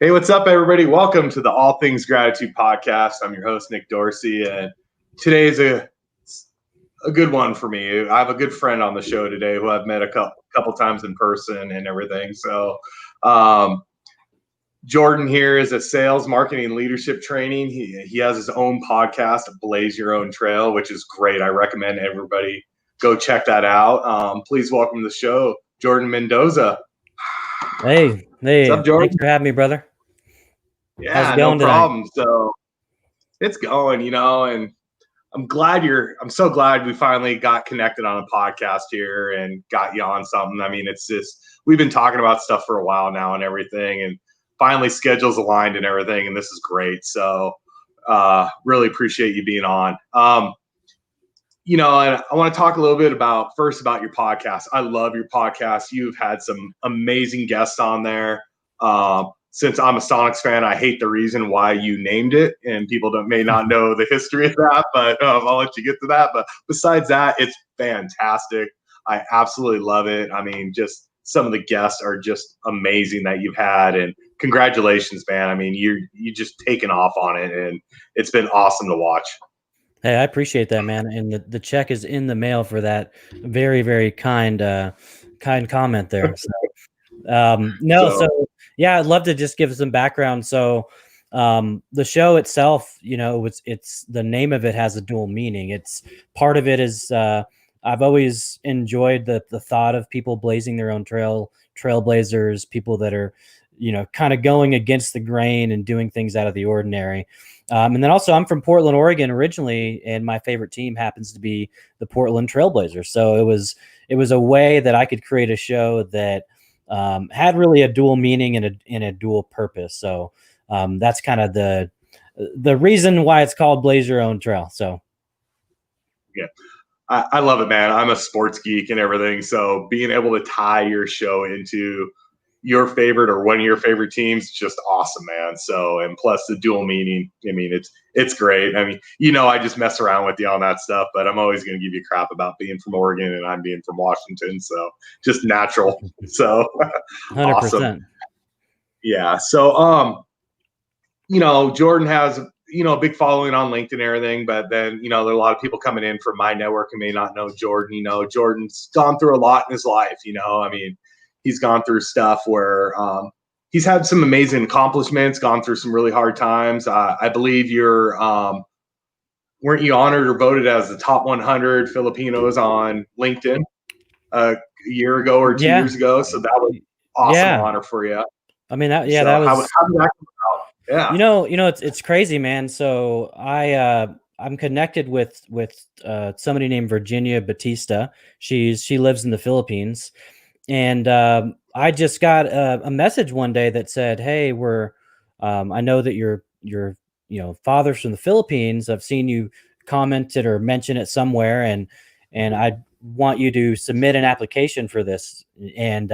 Hey, what's up, everybody? Welcome to the All Things Gratitude podcast. I'm your host, Nick Dorsey, and today is a good one for me. I have a good friend on the show today who I've met a couple times in person and everything. So, um, Jordan here is a sales, marketing, leadership training. He has his own podcast, Blaze Your Own Trail, which is great. I recommend everybody go check that out. Please welcome to the show, Jordan Mendoza. Hey, What's up, Jordan? thanks for having me, brother. How's Yeah, it no going tonight? problem. So it's going, and I'm so glad we finally got connected on a podcast here and got you on something. I mean, it's just, we've been talking about stuff for a while now and everything, and finally schedules aligned and everything. And this is great. So, really appreciate you being on. And I want to talk a little bit about your podcast. I love your podcast. You've had some amazing guests on there. Since I'm a Sonics fan, I hate the reason why you named it, and people may not know the history of that, but I'll let you get to that. But besides that, it's fantastic. I absolutely love it. I mean, just some of the guests are just amazing that you've had, and congratulations, man. I mean, you just taken off on it, and it's been awesome to watch. Hey, I appreciate that, man. And the check is in the mail for that very, very kind comment there. No, So so yeah, I'd love to just give some background. So the show itself, it's the name of it has a dual meaning. It's part of it is I've always enjoyed the thought of people blazing their own trailblazers, people that are, kind of going against the grain and doing things out of the ordinary. And then also I'm from Portland, Oregon originally, and my favorite team happens to be the Portland Trailblazers. So it was a way that I could create a show that had really a dual meaning and a dual purpose. So that's kind of the reason why it's called Blaze Your Own Trail. So yeah. I love it, man. I'm a sports geek and everything. So being able to tie your show into your favorite or one of your favorite teams, just awesome, man. So, and plus the dual meaning, I mean, it's great. I mean, I just mess around with you on that stuff, but I'm always going to give you crap about being from Oregon and I'm being from Washington. So just natural. So 100%. awesome. Yeah. So, Jordan has a big following on LinkedIn and everything, but then, there are a lot of people coming in from my network who may not know Jordan. Jordan's gone through a lot in his life, I mean, he's gone through stuff where he's had some amazing accomplishments, gone through some really hard times. I believe weren't you honored or voted as the top 100 Filipinos on LinkedIn a year ago or 2 years ago? So that was awesome honor for you. I mean, that was. How did that come out? Yeah. It's crazy, man. So I'm connected with somebody named Virginia Batista. She lives in the Philippines, and I just got a message one day that said, "Hey, I know that your father's from the Philippines. I've seen you commented or mention it somewhere, and I want you to submit an application for this." And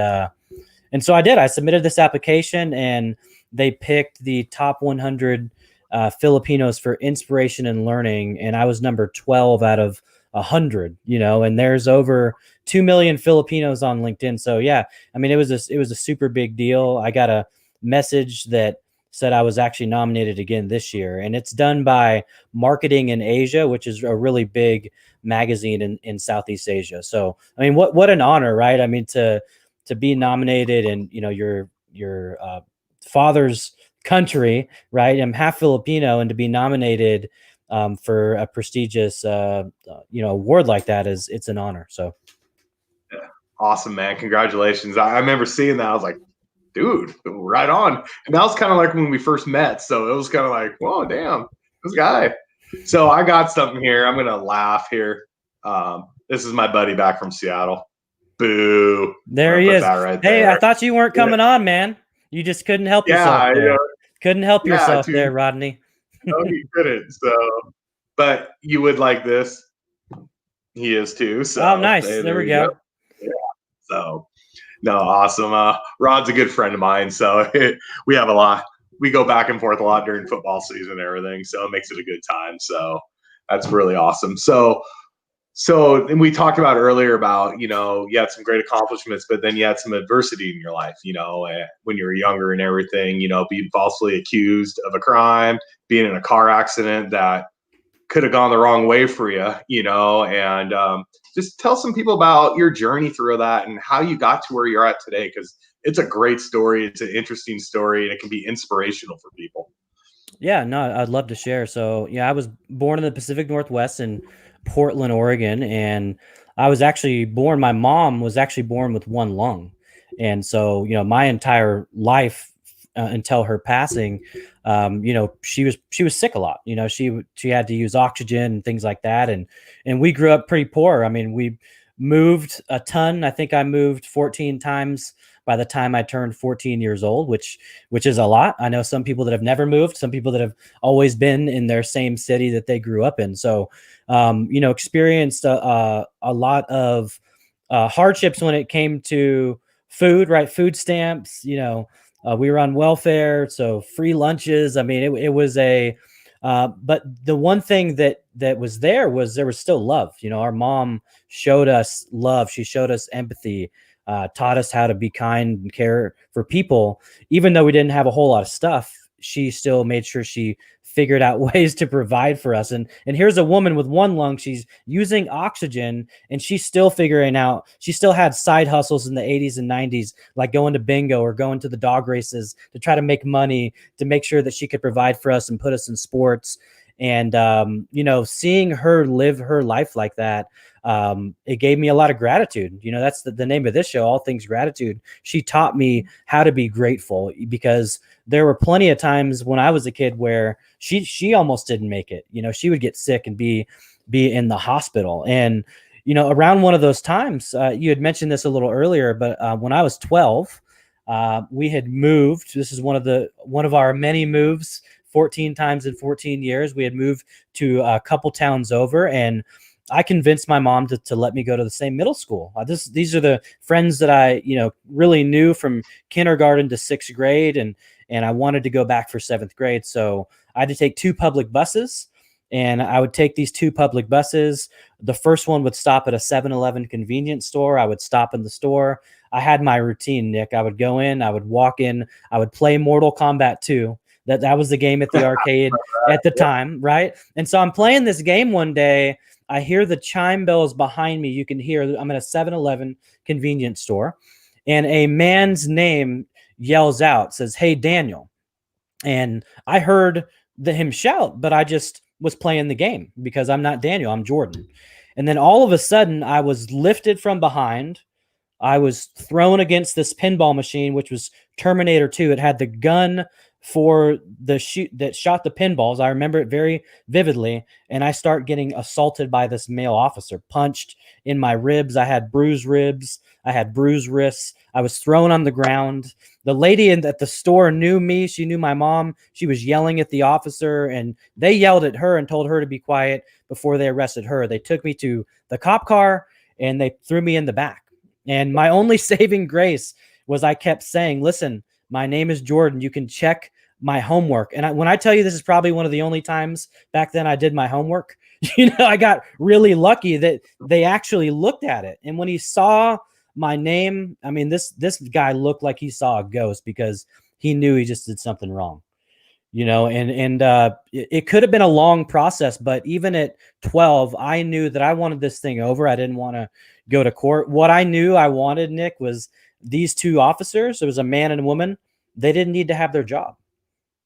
so I did. I submitted this application, and they picked the top 100 Filipinos for inspiration and learning, and I was number 12 out of 100. And there's over 2 million Filipinos on LinkedIn. So yeah, I mean, it was a super big deal. I got a message that said I was actually nominated again this year, and it's done by Marketing in Asia, which is a really big magazine in Southeast Asia. So I mean, what an honor, right? I mean, to be nominated, and your father's country, right? I'm half Filipino, and to be nominated for a prestigious award like that it's an honor. So yeah. Awesome, man. Congratulations. I remember seeing that. I was like, dude, right on. And that was kind of like when we first met. So it was kind of like, whoa, damn, this guy. So I got something here. I'm going to laugh here. This is my buddy back from Seattle. Boo. There he is. Right hey, there. I thought you weren't coming on, man. You just couldn't help yourself there. Couldn't help yourself there, Rodney. No, you couldn't. So, but you would like this. He is too. So, oh, nice. There we go. Yeah. So, no, awesome. Rod's a good friend of mine, so we have a lot. We go back and forth a lot during football season and everything, so it makes it a good time. So that's really awesome. So So, and we talked about earlier about, you had some great accomplishments, but then you had some adversity in your life, when you were younger and everything, being falsely accused of a crime, being in a car accident that could have gone the wrong way for you, and just tell some people about your journey through that and how you got to where you're at today, because it's a great story. It's an interesting story, and it can be inspirational for people. Yeah, no, I'd love to share. So, yeah, I was born in the Pacific Northwest in Portland, Oregon, and I was actually born. My mom was actually born with one lung, and so my entire life until her passing, she was sick a lot. She had to use oxygen and things like that, and we grew up pretty poor. I mean, we moved a ton. I think I moved 14 times by the time I turned 14 years old, which is a lot. I know some people that have never moved, some people that have always been in their same city that they grew up in. So, experienced a lot of hardships when it came to food, right? Food stamps, we were on welfare, so free lunches. I mean, it was but the one thing that was there was still love. Our mom showed us love. She showed us empathy, taught us how to be kind and care for people. Even though we didn't have a whole lot of stuff, she still made sure she figured out ways to provide for us. And here's a woman with one lung. She's using oxygen, and she's still figuring out. She still had side hustles in the 80s and 90s, like going to bingo or going to the dog races to try to make money to make sure that she could provide for us and put us in sports. And seeing her live her life like that, it gave me a lot of gratitude. That's the name of this show, All Things Gratitude. She taught me how to be grateful, because there were plenty of times when I was a kid where she almost didn't make it. She would get sick and be in the hospital. And around one of those times, you had mentioned this a little earlier, but when I was 12, we had moved. This is one of our many moves. 14 times in 14 years, we had moved to a couple towns over, and I convinced my mom to let me go to the same middle school. These are the friends that I, really knew from kindergarten to 6th grade, and I wanted to go back for 7th grade. So I had to take 2 public buses, and I would take these 2 public buses. The first one would stop at a 7-Eleven convenience store. I would stop in the store. I had my routine, Nick. I would go in, I would walk in, I would play Mortal Kombat 2. That was the game at the arcade at the time, right? And so I'm playing this game one day. I hear the chime bells behind me. You can hear I'm at a 7-Eleven convenience store, and a man's name yells out, says, "Hey, Daniel." And I heard him shout, but I just was playing the game because I'm not Daniel, I'm Jordan. And then all of a sudden, I was lifted from behind. I was thrown against this pinball machine, which was Terminator 2. It had the gun for the shoot that shot the pinballs. I remember it very vividly. And I start getting assaulted by this male officer, punched in my ribs. I had bruised ribs. I had bruised wrists. I was thrown on the ground. The lady at the store knew me. She knew my mom. She was yelling at the officer, and they yelled at her and told her to be quiet before they arrested her. They took me to the cop car, and they threw me in the back. And my only saving grace was I kept saying, "Listen, my name is Jordan. You can check my homework." And when I tell you, this is probably one of the only times back then I did my homework. I got really lucky that they actually looked at it. And when he saw my name, I mean, this guy looked like he saw a ghost, because he knew he just did something wrong. It could have been a long process, but even at 12, I knew that I wanted this thing over. I didn't want to go to court. What I knew I wanted, Nick, was these 2 officers. It was a man and a woman. They didn't need to have their job.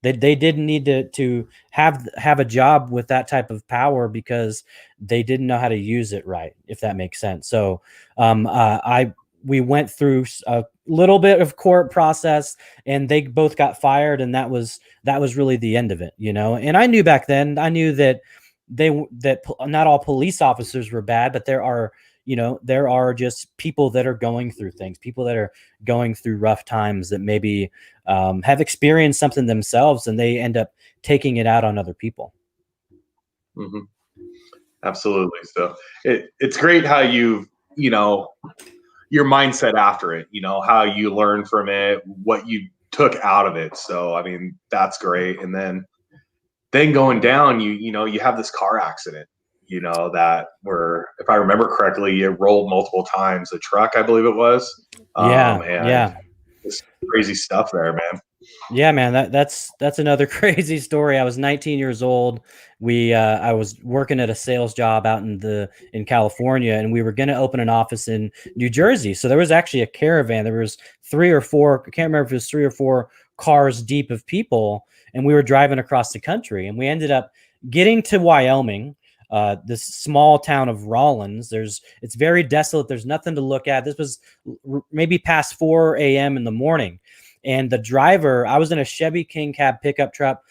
They didn't need to have a job with that type of power, because they didn't know how to use it right, if that makes sense. So we went through a little bit of court process, and they both got fired, and that was really the end of it. And I knew back then, I knew that not all police officers were bad, but there are just people that are going through things, people that are going through rough times, that maybe have experienced something themselves, and they end up taking it out on other people. Mm-hmm. Absolutely. So it's great how your mindset after it, how you learn from it, what you took out of it. So, I mean, that's great. And then going down, you have this car accident, that were, if I remember correctly, it rolled multiple times. A truck, I believe it was. Yeah, And yeah. just crazy stuff there, man. Yeah, man, that's another crazy story. I was 19 years old. I was working at a sales job out in California, and we were going to open an office in New Jersey. So there was actually a caravan. There was 3 or 4, I can't remember if it was 3 or 4 cars deep of people, and we were driving across the country, and we ended up getting to Wyoming. This small town of Rawlins. It's very desolate. There's nothing to look at. This was maybe past 4 a.m. in the morning. And the driver, I was in a Chevy King Cab pickup truck.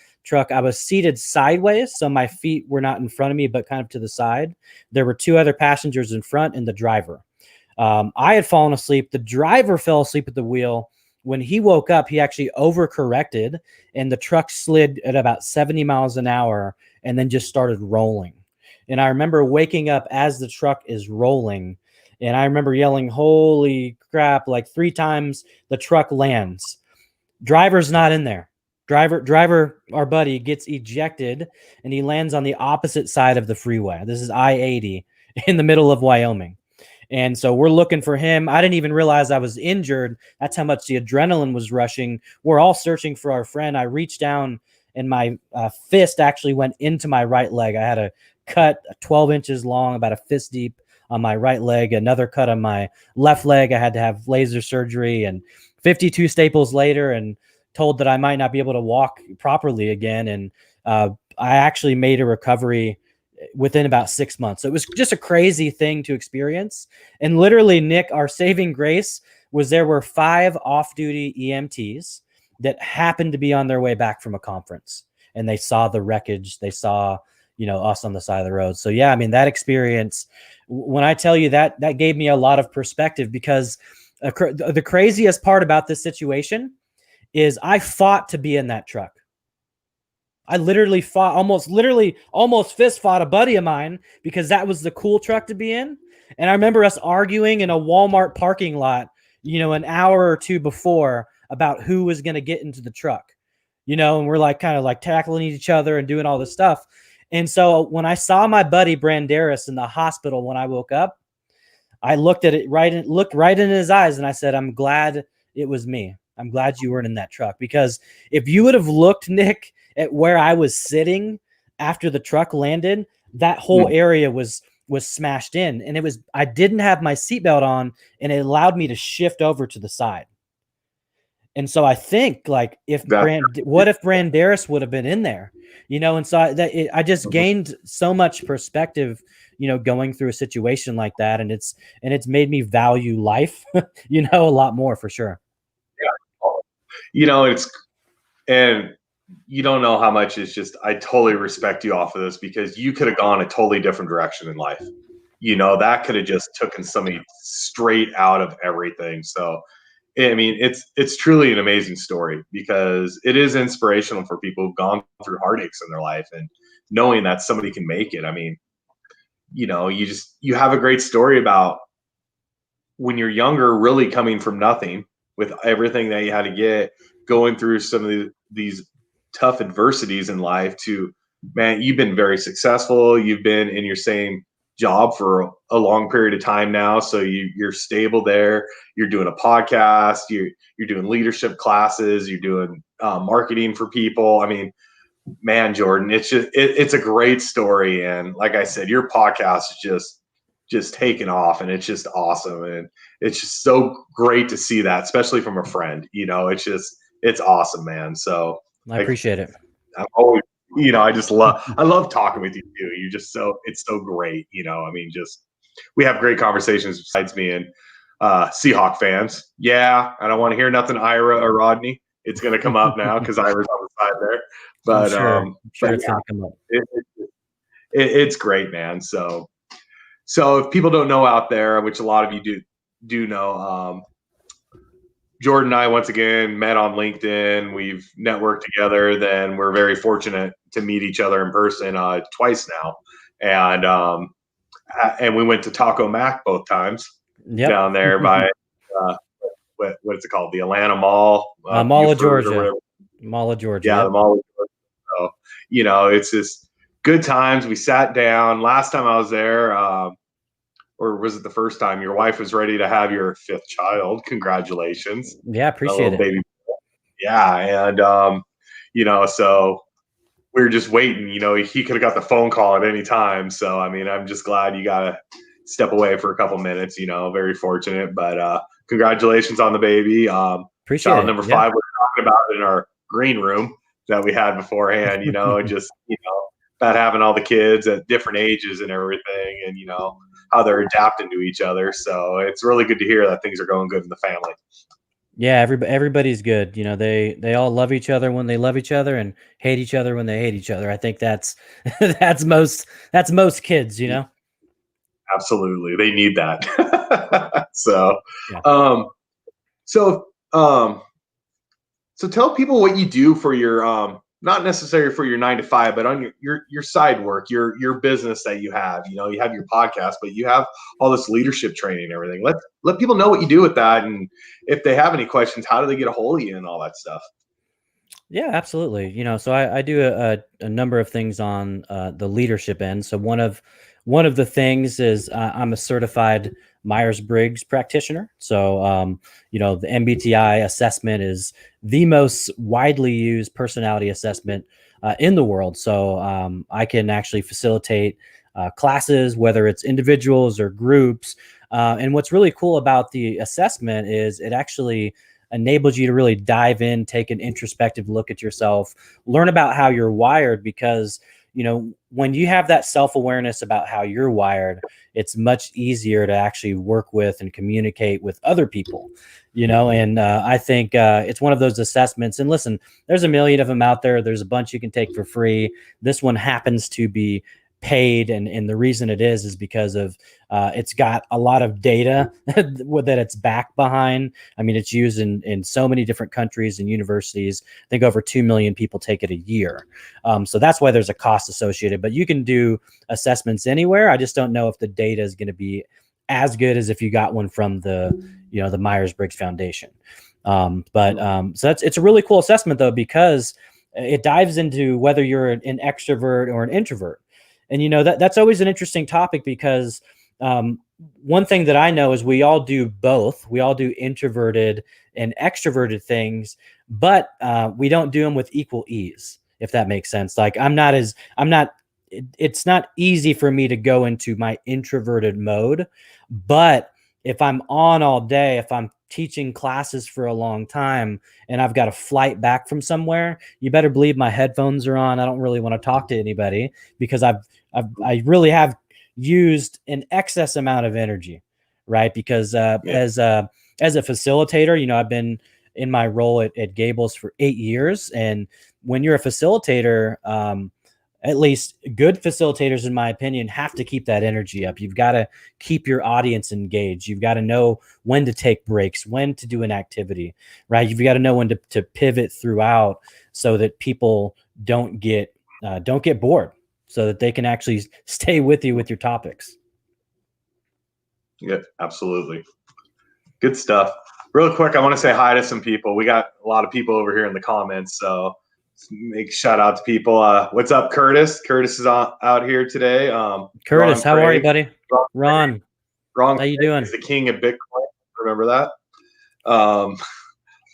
I was seated sideways, so my feet were not in front of me, but kind of to the side. There were 2 other passengers in front and the driver. I had fallen asleep. The driver fell asleep at the wheel. When he woke up, he actually overcorrected, and the truck slid at about 70 miles an hour and then just started rolling. And I remember waking up as the truck is rolling, and I remember yelling, "Holy crap!" like 3 times. The truck lands. Driver's not in there. Driver, our buddy, gets ejected, and he lands on the opposite side of the freeway. This is I-80 in the middle of Wyoming. And so we're looking for him. I didn't even realize I was injured. That's how much the adrenaline was rushing. We're all searching for our friend. I reached down, and my fist actually went into my right leg. I had a cut 12 inches long, about a fist deep on my right leg, another cut on my left leg. I had to have laser surgery and 52 staples later, and told that I might not be able to walk properly again. And I actually made a recovery within about 6 months. So it was just a crazy thing to experience. And literally, Nick, our saving grace was there were 5 off-duty EMTs that happened to be on their way back from a conference, and they saw the wreckage. They saw, us on the side of the road. So yeah, I mean, that experience, when I tell you that gave me a lot of perspective, because the craziest part about this situation is I fought to be in that truck. I literally fought, almost fist fought a buddy of mine, because that was the cool truck to be in. And I remember us arguing in a Walmart parking lot, an hour or 2 before, about who was going to get into the truck, and we're like kind of like tackling each other and doing all this stuff. And so when I saw my buddy Branderis in the hospital when I woke up, I looked right in his eyes, and I said, "I'm glad it was me. I'm glad you weren't in that truck." Because if you would have looked, Nick, at where I was sitting after the truck landed, that whole area was smashed in, and I didn't have my seatbelt on, and it allowed me to shift over to the side. And so I think, like, what if Branderis would have been in there, And so I just gained so much perspective, going through a situation like that, and it's made me value life, a lot more, for sure. Yeah, and you don't know how much it's just. I totally respect you off of this, because you could have gone a totally different direction in life. That could have just taken somebody straight out of everything. So I mean, it's truly an amazing story, because it is inspirational for people who've gone through heartaches in their life, and knowing that somebody can make it. I mean, you have a great story about when you're younger, really coming from nothing with everything that you had to get, going through some of these tough adversities in life, to, man, you've been very successful. You've been in your same job for a long period of time now, so you're stable there. You're doing a podcast. You're doing leadership classes. You're doing marketing for people. I mean, man, Jordan, it's a great story, and like I said, your podcast is just taken off, and it's just awesome, and it's just so great to see that, especially from a friend. It's awesome, man. So I appreciate it. I'm always, I love talking with you too. It's so great. I mean, we have great conversations besides me and Seahawk fans. Yeah, I don't want to hear nothing Ira or Rodney. It's going to come up now because Ira's on the side there. But I'm sure it's going to come up. It's great, man. So if people don't know out there, which a lot of you do know, Jordan and I once again met on LinkedIn. We've networked together. Then we're very fortunate to meet each other in person twice now, and we went to Taco Mac both times. Yep. Down there by what's it called? The Atlanta Mall, Mall of Georgia. Mall of Georgia. Yeah, yep. The Mall of Georgia. So, it's just good times. We sat down. Last time I was there, or was it the first time? Your wife was ready to have your 5th child. Congratulations, Yeah, a appreciate little it. baby. Yeah, and so we were just waiting. He could have got the phone call at any time. So I mean, I'm just glad you got to step away for a couple minutes. Very fortunate, but congratulations on the baby. Appreciate Child it. number Yeah. 5. We're talking about it in our green room that we had beforehand. Just about having all the kids at different ages and everything, and how they're adapting to each other. So it's really good to hear that things are going good in the family. Yeah, everybody's good. They all love each other when they love each other and hate each other when they hate each other. I think that's that's most kids. Absolutely, they need that. So, Yeah. um, so, um, so tell people what you do for your not necessarily for your 9 to 5, but on your side work, your business that you have. You have your podcast, but you have all this leadership training and everything. Let people know what you do with that, and if they have any questions, how do they get a hold of you and all that stuff. Yeah, absolutely. So I do a number of things on the leadership end. So one of the things is I'm a certified Myers-Briggs practitioner. So the MBTI assessment is the most widely used personality assessment in the world. So I can actually facilitate classes, whether it's individuals or groups. And what's really cool about the assessment is it actually enables you to really dive in, take an introspective look at yourself, learn about how you're wired, because when you have that self-awareness about how you're wired, it's much easier to actually work with and communicate with other people. And I think it's one of those assessments. And listen, there's a million of them out there. There's a bunch you can take for free. This one happens to be paid, and the reason it is because of it's got a lot of data that it's back behind. I mean, it's used in so many different countries and universities. I think over 2 million people take it a year. So that's why there's a cost associated, but you can do assessments anywhere. I just don't know if the data is going to be as good as if you got one from the Myers-Briggs Foundation. So it's a really cool assessment though, because it dives into whether you're an extrovert or an introvert. And that's always an interesting topic, because one thing that I know is we all do both. We all do introverted and extroverted things, but we don't do them with equal ease, if that makes sense. Like it's not easy for me to go into my introverted mode, but if I'm on all day, if I'm teaching classes for a long time and I've got a flight back from somewhere, you better believe my headphones are on. I don't really want to talk to anybody, because I really have used an excess amount of energy, right? Because as a facilitator, I've been in my role at Gables for 8 years, and when you're a facilitator, at least good facilitators, in my opinion, have to keep that energy up. You've got to keep your audience engaged. You've got to know when to take breaks, when to do an activity, right? You've got to know when to pivot throughout, so that people don't get bored, so that they can actually stay with you with your topics. Yeah, absolutely. Good stuff. Real quick, I want to say hi to some people. We got a lot of people over here in the comments, so make shout out to people. What's up, Curtis? Curtis is out here today. Curtis, how are you, buddy? Ron, how you doing? He's the king of Bitcoin. Remember that?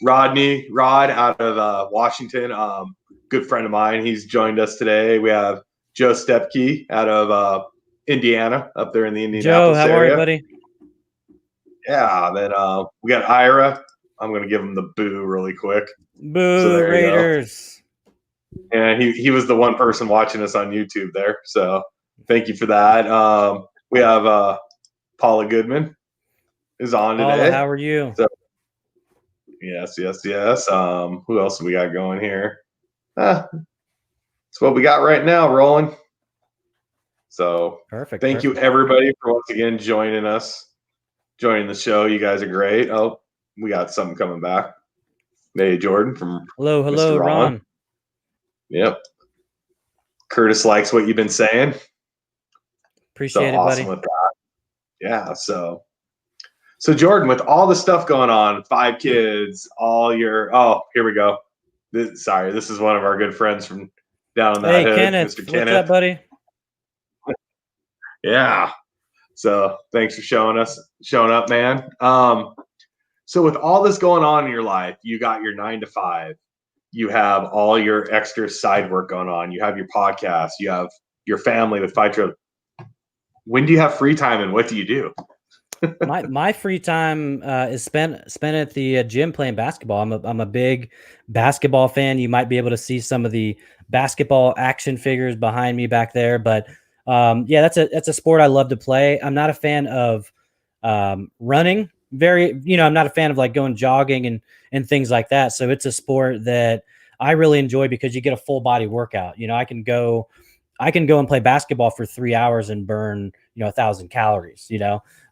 Rod out of Washington, good friend of mine. He's joined us today. We have Joe Stepke out of Indiana, up there in the Indianapolis Joe, how area. are you, buddy? Yeah, then we got Ira. I'm going to give him the boo really quick. Boo, so there Raiders. And he was the one person watching us on YouTube there. So thank you for that. We have Paula Goodman is on Paula, today. how are you? So, yes. Who else we got going here? That's what we got right now rolling. So Perfect. Thank you everybody for once again joining the show. You guys are great. Oh, we got something coming back. Hey, Jordan from hello, Mr. Ron. Yep. Curtis likes what you've been saying. Appreciate it, awesome buddy. With that. Yeah. So Jordan, with all the stuff going on, 5 kids, here we go. This is one of our good friends from down in that Hey, hood, Kenneth, Mr. what's up, Kenneth. buddy? Yeah. So thanks for showing up, man. So with all this going on in your life, you got your 9 to 5, you have all your extra side work going on, you have your podcast, you have your family with Fight Trip. When do you have free time and what do you do? My free time is spent at the gym playing basketball. I'm a big basketball fan. You might be able to see some of the basketball action figures behind me back there, but yeah, that's a sport I love to play. I'm not a fan of running. I'm not a fan of like going jogging and things like that. So it's a sport that I really enjoy because you get a full body workout. I can go and play basketball for 3 hours and burn 1,000 calories.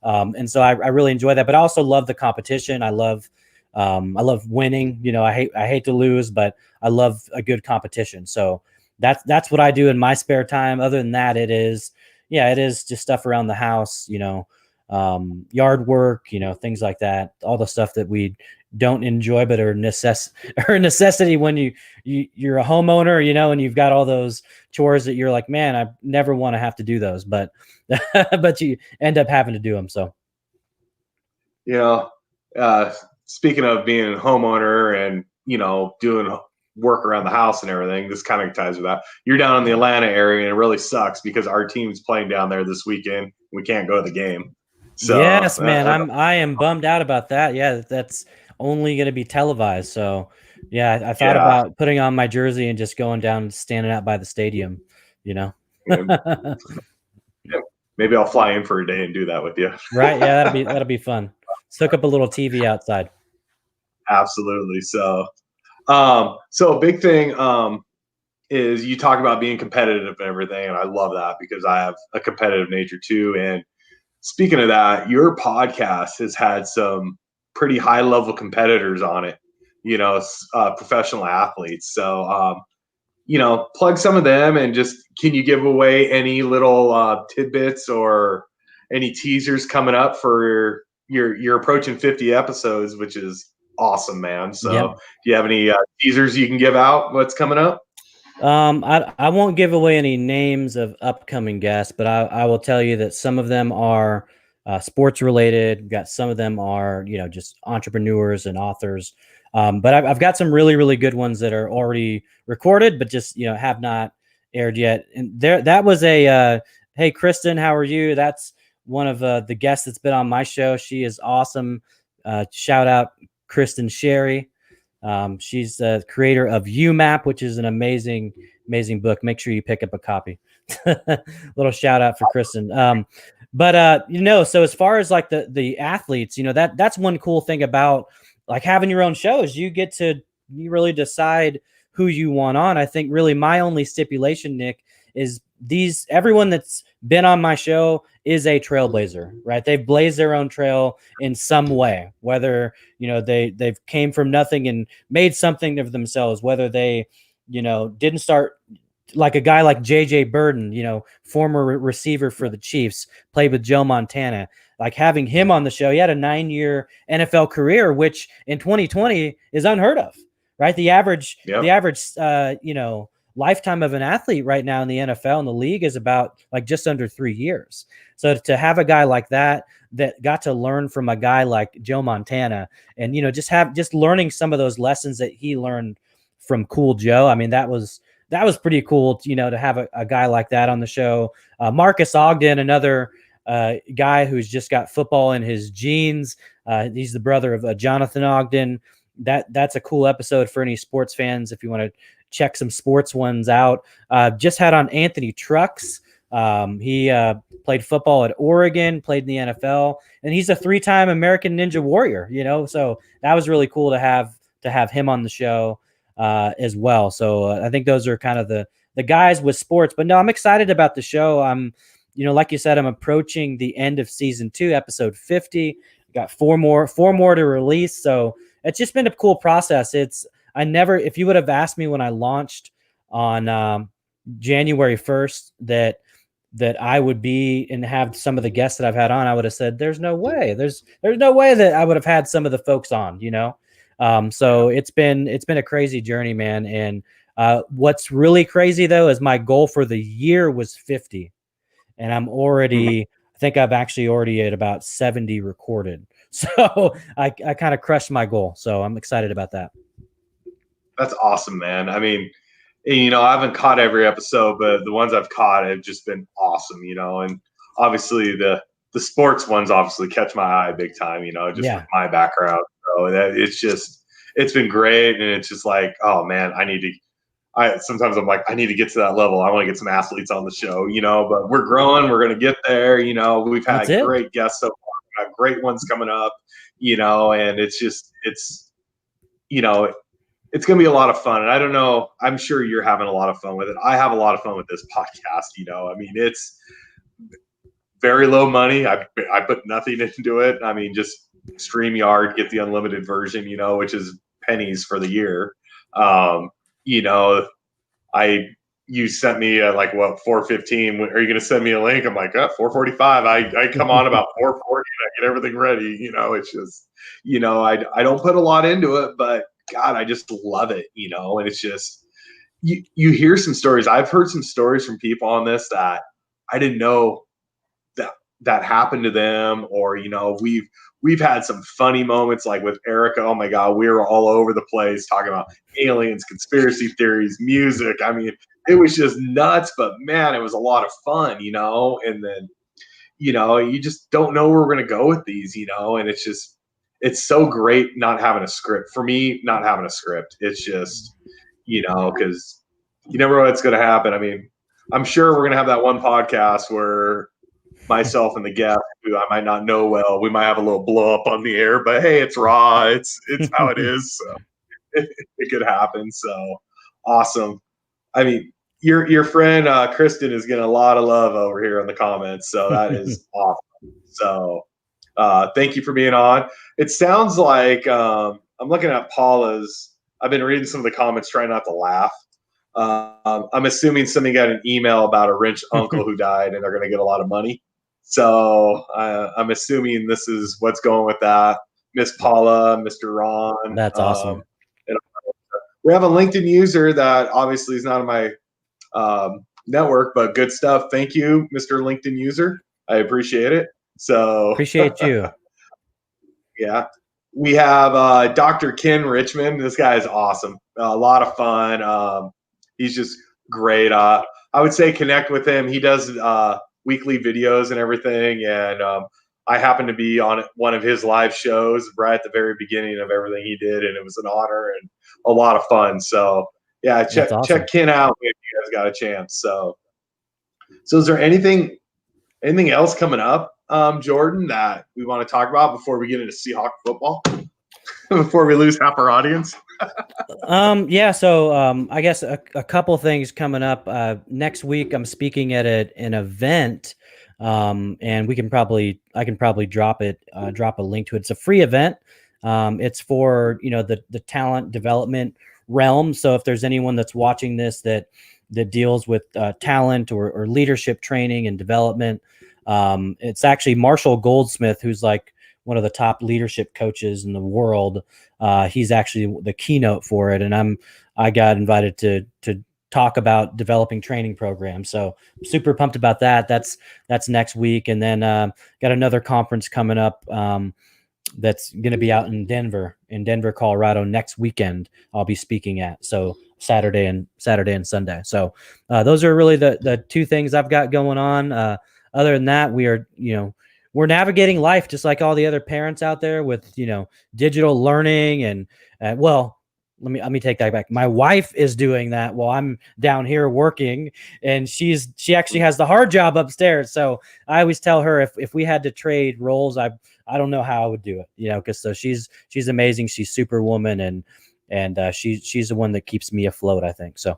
And so I really enjoy that. But I also love the competition. I love winning. I hate to lose, but I love a good competition. So that's what I do in my spare time. Other than that, it is just stuff around the house. Yard work. Things like that. All the stuff that we don't enjoy but are a necessity when you're a homeowner, and you've got all those chores that you're like, man, I never want to have to do those, but but you end up having to do them. So uh, speaking of being a homeowner and doing work around the house and everything, this kind of ties with that. You're down in the Atlanta area and it really sucks because our team's playing down there this weekend. We can't go to the game. So yes, man, I am bummed out about that. Yeah, that's only going to be televised. So yeah, I thought yeah. about putting on my jersey and just going down and standing out by the stadium. Maybe I'll fly in for a day and do that with you. Right? Yeah, that'll be fun. Soak up a little TV outside. Absolutely. So a big thing is you talk about being competitive and everything, and I love that because I have a competitive nature too. And speaking of that, your podcast has had some pretty high level competitors on it, professional athletes. So plug some of them and just can you give away any little tidbits or any teasers coming up for you're approaching 50 episodes, which is awesome, man. So Yep. do you have any teasers you can give out what's coming up? I won't give away any names of upcoming guests, but I will tell you that some of them are sports related. Got some of them are just entrepreneurs and authors. But I've got some really really good ones that are already recorded, but just have not aired yet. And that was a hey Kristen, how are you? That's one of the guests that's been on my show. She is awesome. Shout out Kristen Sherry. She's the creator of UMAP, which is an amazing book. Make sure you pick up a copy. Little shout out for Kristen. So as far as like the athletes, that's one cool thing about like having your own shows. You really decide who you want on. I think really my only stipulation, Nick, is everyone that's been on my show is a trailblazer, right? They've blazed their own trail in some way, whether they've came from nothing and made something of themselves, whether they didn't start like a guy like JJ Burden, former receiver for the Chiefs, played with Joe Montana. Like having him on the show, he had a 9-year NFL career, which in 2020 is unheard of, right? The average lifetime of an athlete right now in the NFL and the league is about like just under 3 years. So to have a guy like that got to learn from a guy like Joe Montana and, just learning some of those lessons that he learned from Cool Joe. I mean, that was pretty cool, to have a guy like that on the show. Marcus Ogden, another guy who's just got football in his genes. He's the brother of Jonathan Ogden. That's a cool episode for any sports fans if you want to check some sports ones out. Just had on Anthony Trucks. He played football at Oregon, played in the NFL, and he's a 3-time American Ninja Warrior. So that was really cool to have him on the show as well. So I think those are kind of the guys with sports. But no, I'm excited about the show. I'm, like you said, I'm approaching the end of season 2, episode 50. Got four more to release. So it's just been a cool process. If you would have asked me when I launched on January 1st that I would be and have some of the guests that I've had on, I would have said, there's no way. There's no way that I would have had some of the folks on, So it's been a crazy journey, man. And What's really crazy though is my goal for the year was 50, and I'm already. I think I've actually already at about 70 recorded. So I kind of crushed my goal. So I'm excited about that. That's awesome, man. I mean, I haven't caught every episode, but the ones I've caught have just been awesome, and obviously the sports ones obviously catch my eye big time, just with my background. So it's been great. And it's just like, oh man, sometimes I'm like, I need to get to that level. I want to get some athletes on the show, but we're growing, we're going to get there. We've had great guests so far. We've got great ones coming up, and it's going to be a lot of fun. And I don't know, I'm sure you're having a lot of fun with it. I have a lot of fun with this podcast. I mean, it's very low money. I put nothing into it. I mean, just StreamYard, get the unlimited version, which is pennies for the year. You sent me like what, 4:15. Are you going to send me a link? I'm like, 4:45. I come on about 4:40 and I get everything ready. It's just, I don't put a lot into it, but God, I just love it, and it's just, you hear some stories. I've heard some stories from people on this that I didn't know that happened to them, or, we've had some funny moments like with Erica. Oh my God, we were all over the place talking about aliens, conspiracy theories, music. I mean, it was just nuts, but man, it was a lot of fun, and then, you just don't know where we're going to go with these, and it's so great not having a script. For me, not having a script, it's just, because you never know what's going to happen. I mean, I'm sure we're going to have that one podcast where myself and the guest, who I might not know well, we might have a little blow up on the air, but hey, it's raw. It's how it is. So it could happen. So awesome. I mean, your friend Kristen is getting a lot of love over here in the comments. So that is awesome. So thank you for being on. It sounds like I'm looking at Paula's. I've been reading some of the comments, trying not to laugh. I'm assuming somebody got an email about a rich uncle who died, and they're going to get a lot of money. So I'm assuming this is what's going with that. Miss Paula, Mr. Ron. That's awesome. We have a LinkedIn user that obviously is not on my network, but good stuff. Thank you, Mr. LinkedIn user. I appreciate it. So appreciate you. Yeah. We have Dr. Ken Richmond. This guy is awesome. A lot of fun. He's just great. I would say connect with him. He does weekly videos and everything. And I happened to be on one of his live shows right at the very beginning of everything he did. And it was an honor and a lot of fun. So, yeah, check Ken out if you guys got a chance. So is there anything else coming up, Jordan, that we want to talk about before we get into Seahawk football? Before we lose half our audience? Yeah, so I guess a couple things coming up. Next week I'm speaking at an event, and I can probably drop a link to it. It's a free event. It's for the talent development realm. So if there's anyone that's watching this that deals with talent or leadership training and development, it's actually Marshall Goldsmith, who's like one of the top leadership coaches in the world. He's actually the keynote for it, and I got invited to talk about developing training programs. So I'm super pumped about that. That's next week, and then got another conference coming up that's going to be out in Denver, Colorado next weekend. I'll be speaking at, so Saturday and Sunday. So those are really the two things I've got going on. Other than that, we're navigating life just like all the other parents out there with, digital learning and well, let me take that back. My wife is doing that while I'm down here working, and she actually has the hard job upstairs. So I always tell her if we had to trade roles, I don't know how I would do it, because so she's amazing. She's superwoman, and she's the one that keeps me afloat, I think. So.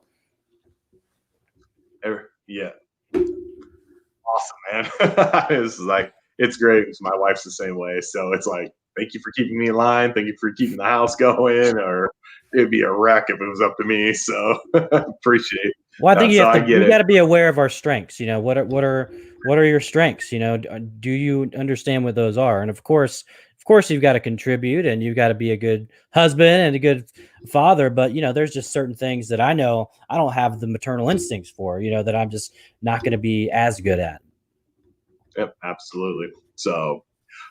Yeah. Awesome, man. It's great. My wife's the same way. So it's like, thank you for keeping me in line. Thank you for keeping the house going, or it'd be a wreck if it was up to me. So appreciate it. Well, I think you got to be aware of our strengths. What are your strengths? Do you understand what those are? And of course, course you've got to contribute and you've got to be a good husband and a good father. But, there's just certain things that I know I don't have the maternal instincts for, that I'm just not going to be as good at. Yep, absolutely. So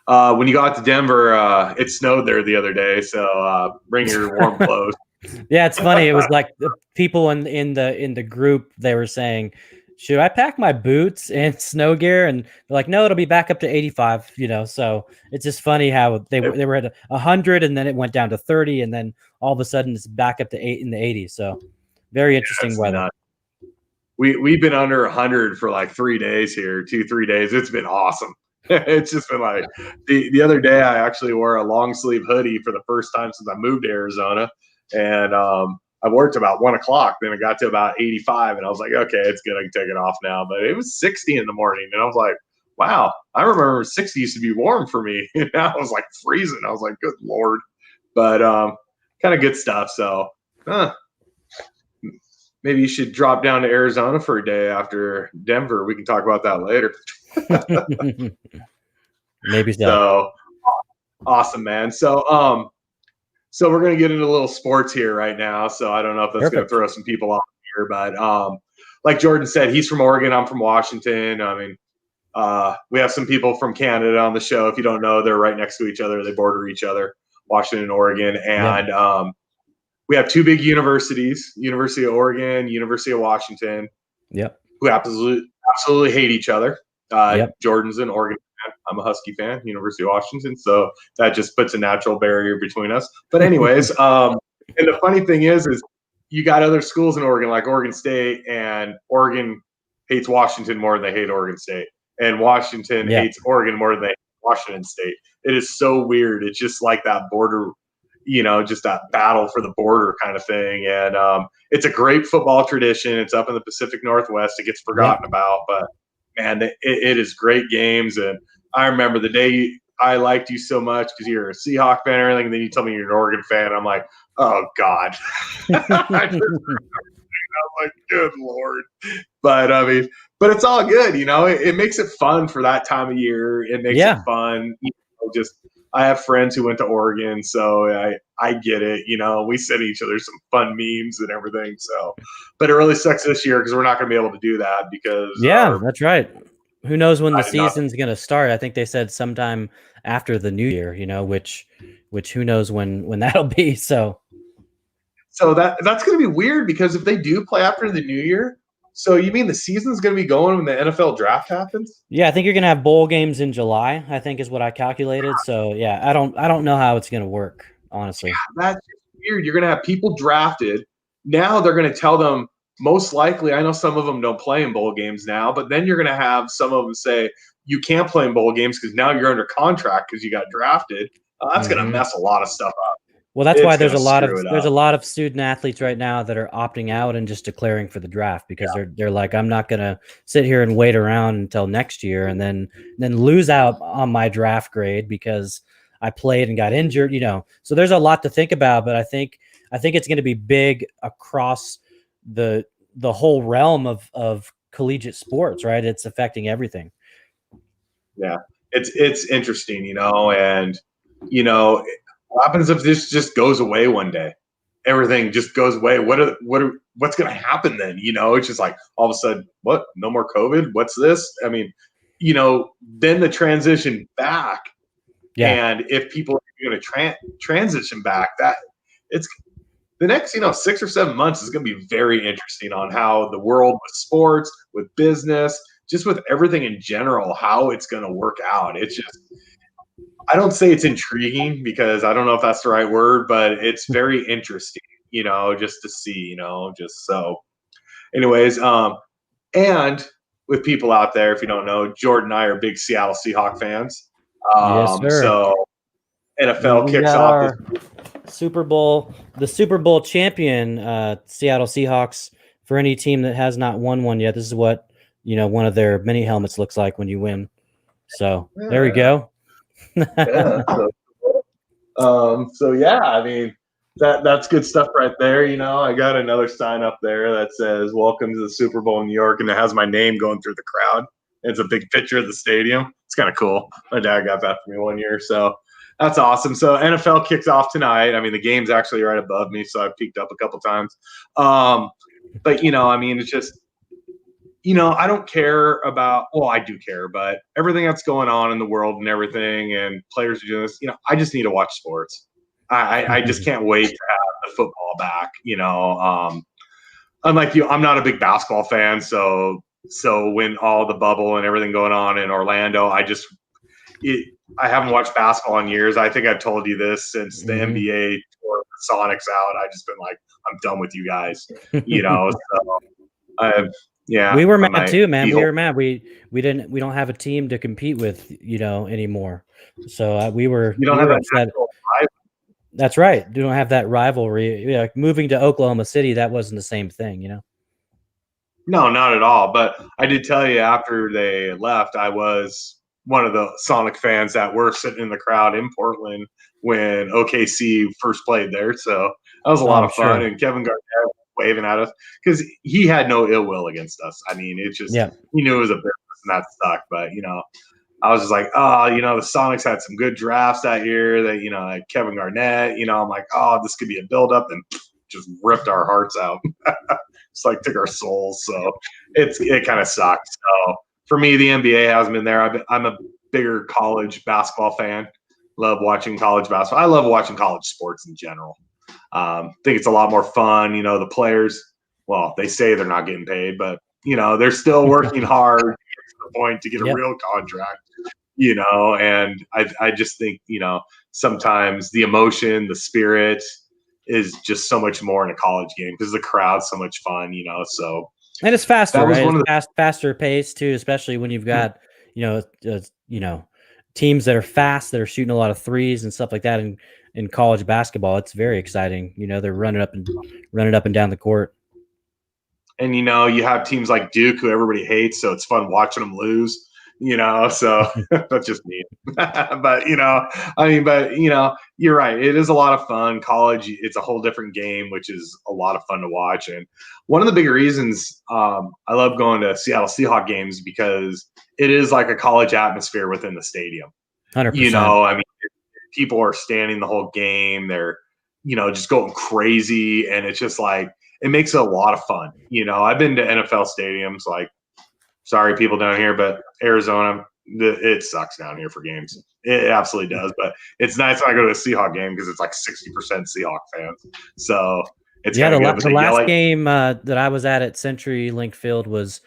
when you got to Denver, it snowed there the other day. So bring your warm clothes. Yeah, it's funny. It was like the people in the group, they were saying, should I pack my boots and snow gear? And they're like, no, it'll be back up to 85, So it's just funny how they were at 100 and then it went down to 30 and then all of a sudden it's back up to 8 in the 80s. So very interesting weather. Nuts. We've been under 100 for like 3 days here, 2-3 days. It's been awesome. It's just been like the other day I actually wore a long sleeve hoodie for the first time since I moved to Arizona. And I worked about 1 o'clock. Then it got to about 85, and I was like, okay, it's good. I can take it off now. But it was 60 in the morning, and I was like, wow, I remember 60 used to be warm for me. And now I was like freezing. I was like, good Lord. But kind of good stuff. So maybe you should drop down to Arizona for a day after Denver. We can talk about that later. Maybe so. So awesome, man. So we're going to get into a little sports here right now. So I don't know if that's going to throw some people off here, but like Jordan said, he's from Oregon. I'm from Washington. I mean, we have some people from Canada on the show. If you don't know, they're right next to each other. They border each other, Washington and Oregon. And we have two big universities, University of Oregon, University of Washington, who absolutely hate each other. Jordan's an Oregon fan. I'm a Husky fan, University of Washington. So that just puts a natural barrier between us. But anyways, and the funny thing is you got other schools in Oregon, like Oregon State, and Oregon hates Washington more than they hate Oregon State. And Washington hates Oregon more than they hate Washington State. It is so weird. It's just like that border, just that battle for the border kind of thing. And it's a great football tradition. It's up in the Pacific Northwest. It gets forgotten about, but man, it is great games. And I remember the day I liked you so much because you're a Seahawk fan and everything, and then you tell me you're an Oregon fan. I'm like, oh God. I'm like, good Lord. But I mean, but it's all good, it makes it fun for that time of year. It makes it fun. Just I have friends who went to Oregon, so I get it. We send each other some fun memes and everything. So, but it really sucks this year because we're not going to be able to do that because that's right. Who knows when the season's going to start? I think they said sometime after the new year. Which who knows when that'll be. So that's going to be weird because if they do play after the new year. So you mean the season's going to be going when the NFL draft happens? Yeah, I think you're going to have bowl games in July, I think is what I calculated. So yeah, I don't know how it's going to work, honestly. Yeah, that's weird. You're going to have people drafted. Now they're going to tell them most likely, I know some of them don't play in bowl games now, but then you're going to have some of them say you can't play in bowl games because now you're under contract because you got drafted. That's going to mess a lot of stuff up. Well, that's why there's a lot of student athletes right now that are opting out and just declaring for the draft because they're like, I'm not going to sit here and wait around until next year and then lose out on my draft grade because I played and got injured, So there's a lot to think about, but I think it's going to be big across the whole realm of collegiate sports, right? It's affecting everything. Yeah, it's interesting, and what happens if this just goes away one day? Everything just goes away. What's going to happen then? It's just like all of a sudden, what? No more COVID? What's this? I mean, then the transition back. Yeah. And if people are going to transition back, that it's the next, 6 or 7 months is going to be very interesting on how the world with sports, with business, just with everything in general, how it's going to work out. It's just. I don't say it's intriguing because I don't know if that's the right word, but it's very interesting, just to see, just so. Anyways, and with people out there, if you don't know, Jordan and I are big Seattle Seahawks fans. Yes, sir. So NFL kicks off the Super Bowl champion, Seattle Seahawks. For any team that has not won one yet, this is what one of their mini helmets looks like when you win. So there we go. So yeah, I mean that's good stuff right there. I got another sign up there that says "Welcome to the Super Bowl in New York," and it has my name going through the crowd. It's a big picture of the stadium. It's kind of cool. My dad got that for me one year, so That's awesome. So NFL kicks off tonight. I mean, the game's actually right above me, so I've peeked up a couple times. But I mean, it's just I don't care about, well, I do care, but everything that's going on in the world and everything, and players are doing this, I just need to watch sports. I just can't wait to have the football back. Unlike you, I'm not a big basketball fan, so when all the bubble and everything going on in Orlando, I haven't watched basketball in years. I think I've told you this since the NBA tore the Sonics out. I've just been like, I'm done with you guys. So yeah, we were mad too, man. We were mad. We don't have a team to compete with, anymore. So we were upset. That's right. You don't have that rivalry. Like moving to Oklahoma City, that wasn't the same thing, No, not at all. But I did tell you after they left, I was one of the Sonic fans that were sitting in the crowd in Portland when OKC first played there. So that was a lot of fun. Sure. And Kevin Garnett waving at us because he had no ill will against us. I mean, it's just he knew it was a business and that sucked. But I was just like, the Sonics had some good drafts that year. That like Kevin Garnett. I'm like, this could be a buildup, and just ripped our hearts out. It's like took our souls. So it kind of sucked. So for me, the NBA hasn't been there. I'm a bigger college basketball fan. Love watching college basketball. I love watching college sports in general. Think it's a lot more fun. The players, well, they say they're not getting paid, but they're still working hard to get to the point to get a real contract. And I just think sometimes the emotion, the spirit is just so much more in a college game because the crowd's so much fun. So and it's faster, right? It's faster pace too, especially when you've got teams that are fast, that are shooting a lot of threes and stuff like that. In college basketball, it's very exciting. They're running up and down the court. And you have teams like Duke who everybody hates, so it's fun watching them lose. So that's just me. But you're right. It is a lot of fun. College, it's a whole different game, which is a lot of fun to watch. And one of the big reasons I love going to Seattle Seahawks games because it is like a college atmosphere within the stadium. 100%. I mean, people are standing the whole game. They're, just going crazy. And it's just like, it makes it a lot of fun. I've been to NFL stadiums, like, sorry, people down here, but Arizona, it sucks down here for games. It absolutely does. But it's nice when I go to a Seahawks game because it's like 60% Seahawks fans. So it's the last game that I was at CenturyLink Field was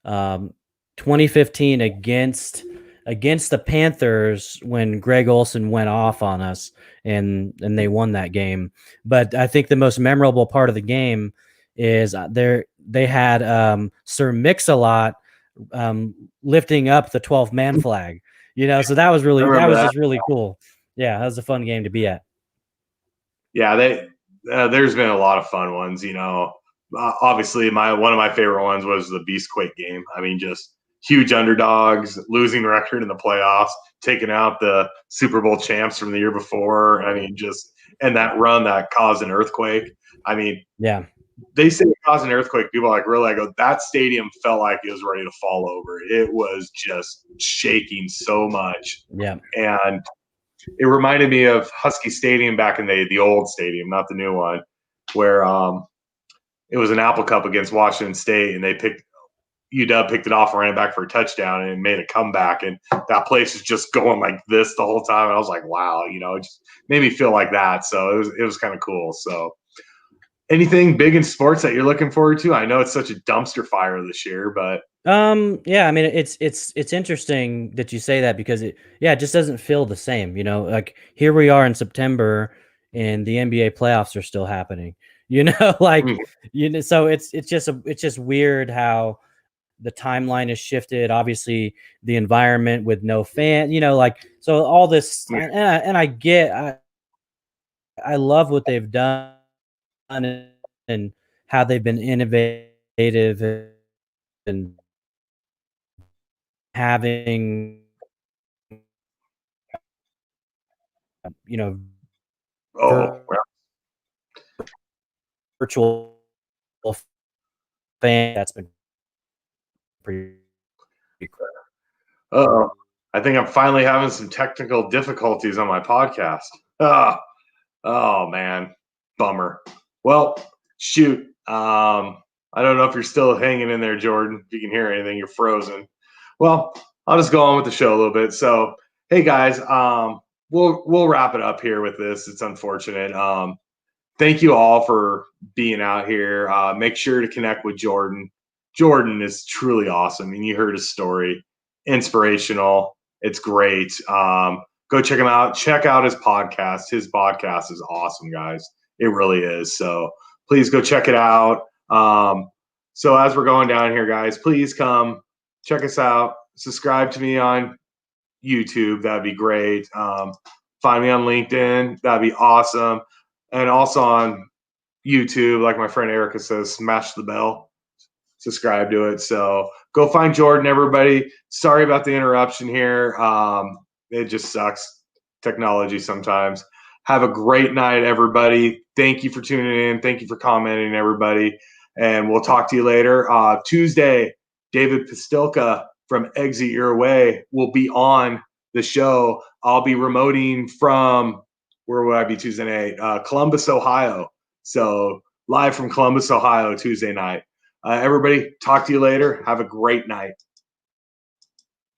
2015 against the Panthers when Greg Olsen went off on us and they won that game. But I think the most memorable part of the game is they had Sir Mix-a-Lot lifting up the 12-man flag, so that was just really cool. Yeah, that was a fun game to be at. Yeah, there's been a lot of fun ones. Obviously one of my favorite ones was the Beastquake game. I mean, just huge underdogs, losing record in the playoffs, taking out the Super Bowl champs from the year before. I mean, and that run that caused an earthquake. I mean, yeah. They say it caused an earthquake. People are like, really? I go, that stadium felt like it was ready to fall over. It was just shaking so much. Yeah. And it reminded me of Husky Stadium back in the old stadium, not the new one, where it was an Apple Cup against Washington State, and UW picked it off and ran it back for a touchdown and made a comeback. And that place is just going like this the whole time. And I was like, wow, it just made me feel like that. So it was kind of cool. So anything big in sports that you're looking forward to? I know it's such a dumpster fire this year, but yeah, I mean, it's interesting that you say that because it just doesn't feel the same, like here we are in September and the NBA playoffs are still happening, so it's just weird how the timeline has shifted. Obviously the environment with no fan, so all this, and I love what they've done and how they've been innovative and having virtual fan. That's been pretty cool. I think I'm finally having some technical difficulties on my podcast. Ah, oh man, bummer. Well, shoot. I don't know if you're still hanging in there, Jordan. If you can hear anything, you're frozen. Well, I'll just go on with the show a little bit. So, hey guys, we'll wrap it up here with this. It's unfortunate. Thank you all for being out here. Make sure to connect with Jordan. Jordan is truly awesome. I mean, you heard his story, inspirational. It's great. Go check him out. Check out his podcast. His podcast is awesome, guys. It really is. So please go check it out. So as we're going down here, guys, please come check us out. Subscribe to me on YouTube. That'd be great. Find me on LinkedIn. That'd be awesome. And also on YouTube, like my friend Erica says, smash the bell, subscribe to it. So go find Jordan, everybody. Sorry about the interruption here. It just sucks. Technology sometimes. Have a great night, everybody. Thank you for tuning in. Thank you for commenting, everybody. And we'll talk to you later. Tuesday, David Pastilka from Exit Your Way will be on the show. I'll be remoting from, where will I be Tuesday night? Columbus, Ohio. So live from Columbus, Ohio, Tuesday night. Everybody, talk to you later. Have a great night.